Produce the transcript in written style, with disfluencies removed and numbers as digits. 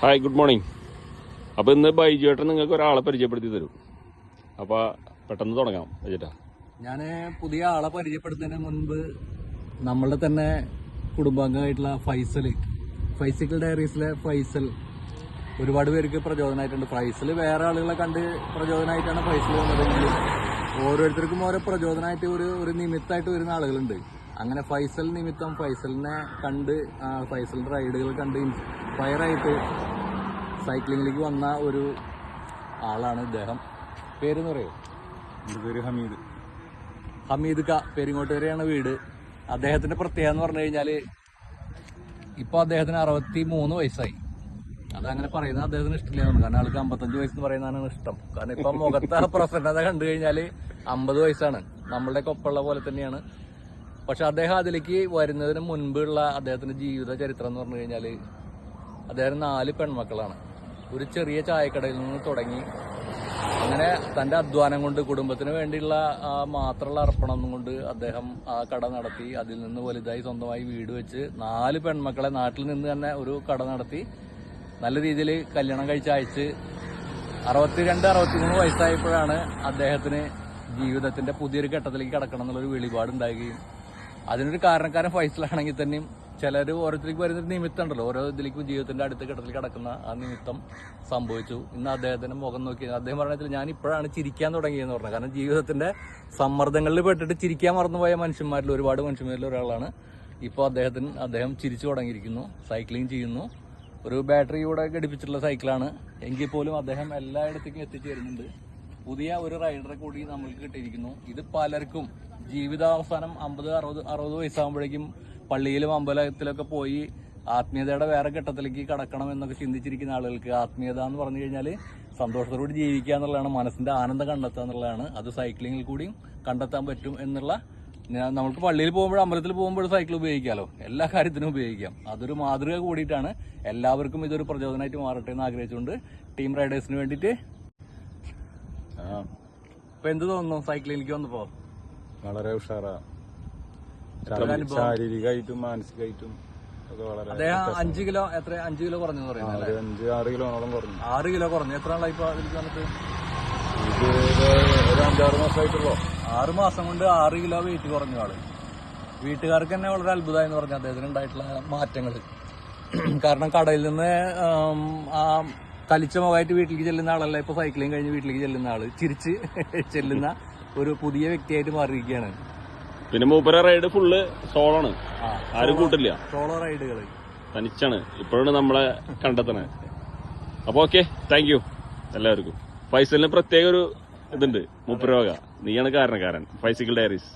Hi, good morning. അപ്പോൾ ഇന്ന് ബൈജുവേട്ടൻ നിങ്ങൾക്ക് ഒരാളെ പരിചയപ്പെടുത്തി തരും. അപ്പോൾ പെട്ടെന്ന് തുടങ്ങാം ബൈജേട്ടാ. ഞാൻ പുതിയ ആളെ പരിചയപ്പെടുത്തുന്നതിന് മുൻപ് നമ്മളുടെ തന്നെ കുടുംബാംഗമായിട്ടുള്ള ഫൈസിക്കൽ ഡയറീസിലെ ഫൈസൽ ഒരുപാട് പേർക്ക് പ്രചോദനമായിട്ടുണ്ട്. ഫൈസൽ വേറെ ആളുകളെ കണ്ട് പ്രചോദനമായിട്ടാണ് ഫൈസൽ വന്നതെങ്കിലും ഓരോരുത്തർക്കും ഓരോ പ്രചോദനമായിട്ട് ഒരു നിമിത്തമായിട്ട് വരുന്ന ആളുകളുണ്ട്. അങ്ങനെ ഫൈസൽ നിമിത്തം ഫൈസലിനെ കണ്ട് ഫൈസലിൻ്റെ റൈഡുകൾ കണ്ട് ഇൻസ്പയറായിട്ട് സൈക്ലിങ്ങിലേക്ക് വന്ന ഒരു ആളാണ് ഇദ്ദേഹം. പേരെന്ന് പറയോ? എൻ്റെ പേര് ഹമീദ് ക. പെരിങ്ങോട്ടുകരയാണ് വീട്. അദ്ദേഹത്തിൻ്റെ പ്രത്യേകത എന്ന് പറഞ്ഞു കഴിഞ്ഞാൽ ഇപ്പോൾ അദ്ദേഹത്തിന് 63 വയസ്സായി. അതങ്ങനെ പറയുന്നത് അദ്ദേഹത്തിന് ഇഷ്ടമില്ല. കാരണം ആൾക്ക് 55 വയസ്സെന്ന് പറയുന്നതാണ് ഇഷ്ടം. കാരണം ഇപ്പം മുഖത്തെ പ്രസന്നത കണ്ടു കഴിഞ്ഞാൽ 50 വയസ്സാണ്. നമ്മളുടെയൊക്കെ ഒപ്പമുള്ള പോലെ തന്നെയാണ്. പക്ഷെ അദ്ദേഹം അതിലേക്ക് വരുന്നതിന് മുൻപുള്ള അദ്ദേഹത്തിന്റെ ജീവിത ചരിത്രം എന്ന് പറഞ്ഞു കഴിഞ്ഞാൽ അദ്ദേഹം 4 പെൺമക്കളാണ്. ഒരു ചെറിയ ചായക്കടയിൽ നിന്ന് തുടങ്ങി അങ്ങനെ തൻ്റെ അധ്വാനം കൊണ്ട് കുടുംബത്തിന് വേണ്ടിയുള്ള മാത്രമുള്ള അർപ്പണം കൊണ്ട് അദ്ദേഹം ആ കട നടത്തി. അതിൽ നിന്ന് വലുതായി സ്വന്തമായി വീട് വെച്ച് 4 പെൺമക്കളെ നാട്ടിൽ നിന്ന് തന്നെ ഒരു കട നടത്തി നല്ല രീതിയിൽ കല്യാണം കഴിച്ച് അയച്ച് 62-63 വയസ്സായപ്പോഴാണ് അദ്ദേഹത്തിന് ജീവിതത്തിന്റെ പുതിയൊരു ഘട്ടത്തിലേക്ക് കടക്കണം എന്നുള്ളൊരു വെളിപാടുണ്ടാകുകയും അതിനൊരു കാരണക്കാരൻ ഫൈസലാണെങ്കിൽ തന്നെയും ചിലർ ഓരോരുത്തർക്ക് വരുന്നൊരു നിമിത്തം ഉണ്ടല്ലോ, ഓരോ ഇതിലേക്കും ജീവിതത്തിന്റെ അടുത്ത ഘട്ടത്തിൽ കിടക്കുന്ന ആ നിമിത്തം സംഭവിച്ചു. ഇന്ന് അദ്ദേഹത്തിന്റെ മുഖം നോക്കി അദ്ദേഹം പറഞ്ഞതിൽ ഞാൻ ഇപ്പോഴാണ് ചിരിക്കാൻ തുടങ്ങിയെന്ന് പറഞ്ഞത്. കാരണം ജീവിതത്തിന്റെ സമ്മർദ്ദങ്ങളിൽ പെട്ടിട്ട് ചിരിക്കാൻ മറന്നുപോയ മനുഷ്യന്മാരിൽ ഒരുപാട് മനുഷ്യന്മാരിൽ ഒരാളാണ്. ഇപ്പോൾ അദ്ദേഹം ചിരിച്ചു തുടങ്ങിയിരിക്കുന്നു, സൈക്ലിംഗ് ചെയ്യുന്നു. ഒരു ബാറ്ററിയൂടെ ഘടിപ്പിച്ചിട്ടുള്ള സൈക്കിളാണ് എങ്കിൽ പോലും അദ്ദേഹം എല്ലായിടത്തേക്കും എത്തിച്ചേരുന്നുണ്ട്. പുതിയ ഒരു റൈഡറെ കൂടി നമ്മൾക്ക് കിട്ടിയിരിക്കുന്നു. ഇത് പലർക്കും ജീവിതാവസാനം 50-60 വയസ്സാകുമ്പോഴേക്കും പള്ളിയിലും അമ്പലത്തിലൊക്കെ പോയി ആത്മീയതയുടെ വേറെ ഘട്ടത്തിലേക്ക് കടക്കണം എന്നൊക്കെ ചിന്തിച്ചിരിക്കുന്ന ആളുകൾക്ക് ആത്മീയത എന്ന് പറഞ്ഞു കഴിഞ്ഞാൽ സന്തോഷത്തോടുകൂടി ജീവിക്കുക എന്നുള്ളതാണ്, മനസ്സിന്റെ ആനന്ദം കണ്ടെത്തുക എന്നുള്ളതാണ്. അത് സൈക്ലിങ്ങിൽ കൂടിയും കണ്ടെത്താൻ പറ്റും എന്നുള്ള, നമുക്ക് പള്ളിയിൽ പോകുമ്പോഴും അമ്പലത്തിൽ പോകുമ്പോഴും സൈക്കിൾ ഉപയോഗിക്കാമല്ലോ, എല്ലാ കാര്യത്തിനും ഉപയോഗിക്കാം. അതൊരു മാതൃക കൂടിയിട്ടാണ്. എല്ലാവർക്കും ഇതൊരു പ്രചോദനമായിട്ട് മാറട്ടെ എന്ന് ആഗ്രഹിച്ചുകൊണ്ട് ടീം റൈഡേഴ്സിന് വേണ്ടിയിട്ട് ഇപ്പൊ എന്ത് തോന്നുന്നു സൈക്ലിങ്ങിലേക്ക് വന്നപ്പോ? വളരെ ഉഷാറാ, ശാരീരികമായിട്ടും മാനസികമായിട്ടും ഒക്കെ വളരെ. അദ്ദേഹം 5 കിലോ കുറഞ്ഞു പറയുന്നത്? 5-6 കിലോളം കുറഞ്ഞു. 6 കിലോ കുറഞ്ഞു. എത്ര നാളായി ഇപ്പൊ അതിലേക്ക് വന്നിട്ട്? ഒരു 5-6 മാസമായിട്ടുള്ളൂ. 6 മാസം കൊണ്ട് 6 കിലോ വെയിറ്റ് കുറഞ്ഞ ആള്. വീട്ടുകാർക്ക് തന്നെ വളരെ അത്ഭുതമായെന്ന് പറഞ്ഞു അദ്ദേഹത്തിന് ഉണ്ടായിട്ടുള്ള മാറ്റങ്ങൾ. കാരണം കടയിൽ നിന്ന് കലിച്ച മുഖമായിട്ട് വീട്ടിലേക്ക് ചെല്ലുന്ന ആളല്ല ഇപ്പൊ സൈക്ലിംഗ് കഴിഞ്ഞ് വീട്ടിലേക്ക് ചെല്ലുന്ന ആള്, ചിരിച്ച് ചെല്ലുന്ന ഒരു പുതിയ വ്യക്തിയായിട്ട് മാറിയിരിക്കുകയാണ്. പിന്നെ മൂപ്പര റൈഡ് ഫുള്ള് സോളാണ്, ആരും കൂട്ടില്ല. സോളോ റൈഡുകൾ തനിച്ചാണ് ഇപ്പോഴാണ് നമ്മളെ കണ്ടെത്തണേ. അപ്പൊ ഓക്കെ, താങ്ക് യു എല്ലാവർക്കും. ഫൈസലിന് പ്രത്യേക ഒരു ഇതുണ്ട്, മൂപ്പര വക. നീയാണ് കാരണക്കാരൻ. ഫൈസിക്കൽ ഡയറീസ്.